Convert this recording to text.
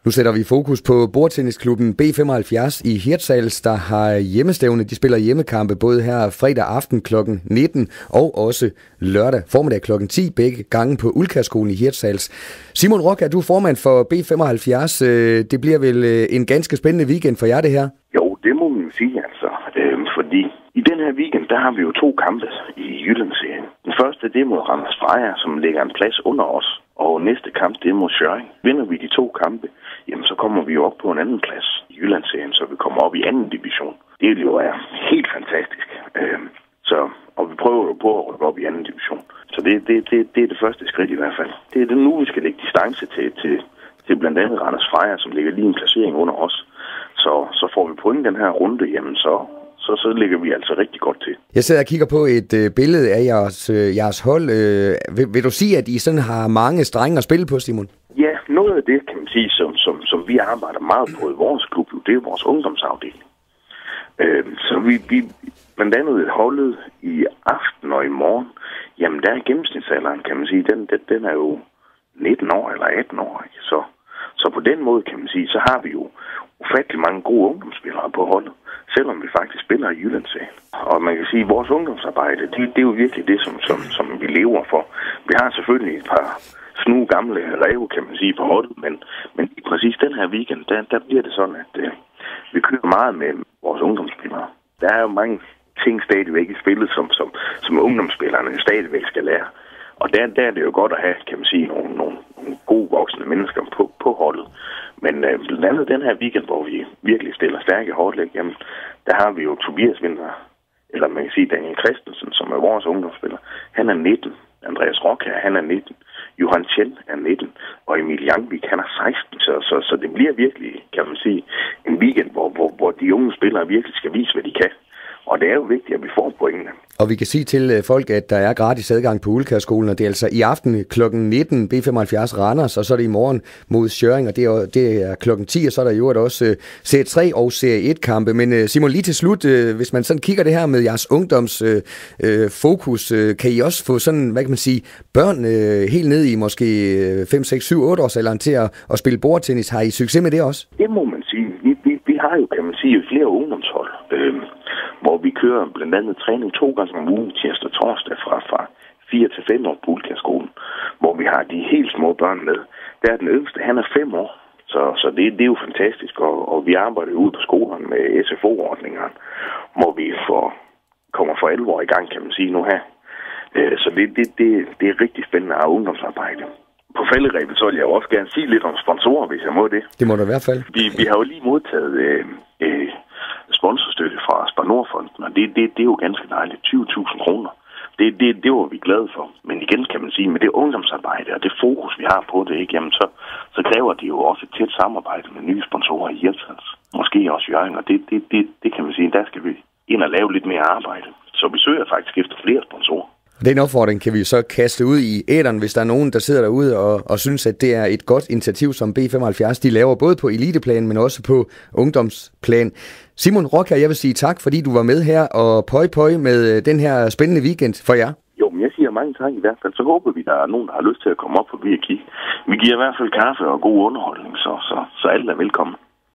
Nu sætter vi fokus på bordtennisklubben B75 i Hirtshals, der har hjemmestævne. De spiller hjemmekampe både her fredag aften kl. 19 og også lørdag formiddag kl. 10, begge gange på Ulkærskolen i Hirtshals. Simon Rocha, du er formand for B75. Det bliver vel en ganske spændende weekend for jer, det her? Jo, det må man sige altså. Fordi i den her weekend, der har vi jo 2 kampe i Jyllandsserien. Den første, det er mod Randers Freja, som ligger en plads under os. Og næste kamp, det er mod Schjørring. Vinder vi de 2 kampe, jamen så kommer vi jo op på en anden plads i Jyllandsserien, så vi kommer op i anden division. Det jo er helt fantastisk. Og vi prøver jo på at rykke op i anden division. Så det er det første skridt i hvert fald. Det er det nu, vi skal lægge distance til blandt andet Randers Freja, som ligger lige en placering under os. Så får vi point den her runde, jamen så ligger vi altså rigtig godt til. Jeg sidder og kigger på et billede af jeres hold. Vil du sige, at I sådan har mange strenge at spille på, Simon? Ja, noget af det, kan man sige, som vi arbejder meget på i vores klub, det er vores ungdomsafdeling. Så vi blandt andet holdet i aften og i morgen, jamen der er gennemsnitsalderen, kan man sige, den er jo 19 år eller 18 år. Ikke? Så på den måde, kan man sige, så har vi jo ufattelig mange gode ungdomsspillere på holdet, selvom vi faktisk spiller i Jyllandsserien. Og man kan sige, at vores ungdomsarbejde, det er jo virkelig det, som vi lever for. Vi har selvfølgelig et par gamle ræve, kan man sige, på holdet, men præcis den her weekend, der bliver det sådan, at vi kører meget med vores ungdomsspillere. Der er jo mange ting stadigvæk i spillet, som ungdomsspillerne stadigvæk skal lære. Og der er det jo godt at have, kan man sige, nogle gode voksne mennesker på holdet. Men blandt andet den her weekend, hvor vi virkelig stiller stærke hårdlæg, jamen, der har vi jo Tobias Winter, eller man kan sige Daniel Christensen, som er vores ungdomsspiller. Han er 19. Andreas Rocha, han er 19. Johan Chen er 19. Og Emil Jangvik, han er 16. Så det bliver virkelig, kan man sige, en weekend, hvor de unge spillere virkelig skal vise, hvad de kan. Og det er jo vigtigt, at vi får pointene. Og vi kan sige til folk, at der er gratis adgang på Ulkærskolen, og det er altså i aften kl. 19 B75 Randers, og så er det i morgen mod Schjørring, og det er kl. 10, og så er der jo også serie 3 og serie 1 kampe. Men Simon, lige til slut, hvis man sådan kigger det her med jeres ungdomsfokus, kan I også få sådan, hvad kan man sige, børn helt ned i måske 5, 6, 7, 8 års alderen til at spille bordtennis. Har I succes med det også? Det må man sige. Vi har jo, kan man sige, flere ungdomshold, hvor vi kører blandt andet træning 2 gange om ugen, tirsdag og torsdag fra 4 til 5 år på Ulkærskolen, hvor vi har de helt små børn med. Der er den yngste, han er 5 år, så det er jo fantastisk, og vi arbejder ude på skolerne med SFO-ordningerne, hvor vi kommer for alvor i gang, kan man sige nu her. Så det er rigtig spændende at ungdomsarbejde. På falderebet, så vil jeg jo også gerne sige lidt om sponsorer, hvis jeg må det. Det må du i hvert fald. Vi har jo lige modtaget sponsorstøtte fra Spar Nord-fonden, og det er jo ganske dejligt. 20.000 kroner. Det var vi glade for. Men igen kan man sige, med det ungdomsarbejde og det fokus, vi har på det, ikke, jamen så kræver det jo også et tæt samarbejde med nye sponsorer i Hirtshals. Måske også Jørgen, og det kan man sige, der skal vi ind og lave lidt mere arbejde. Så vi søger faktisk efter flere sponsorer. Den opfordring kan vi så kaste ud i æteren, hvis der er nogen, der sidder derude og synes, at det er et godt initiativ, som B75 de laver, både på eliteplan, men også på ungdomsplan. Simon Rocha, jeg vil sige tak, fordi du var med her, og pøj med den her spændende weekend for jer. Jo, men jeg siger mange tak i hvert fald. Så håber vi, der er nogen, der har lyst til at komme op forbi og kigge. Vi giver i hvert fald kaffe og god underholdning, så alle er velkommen.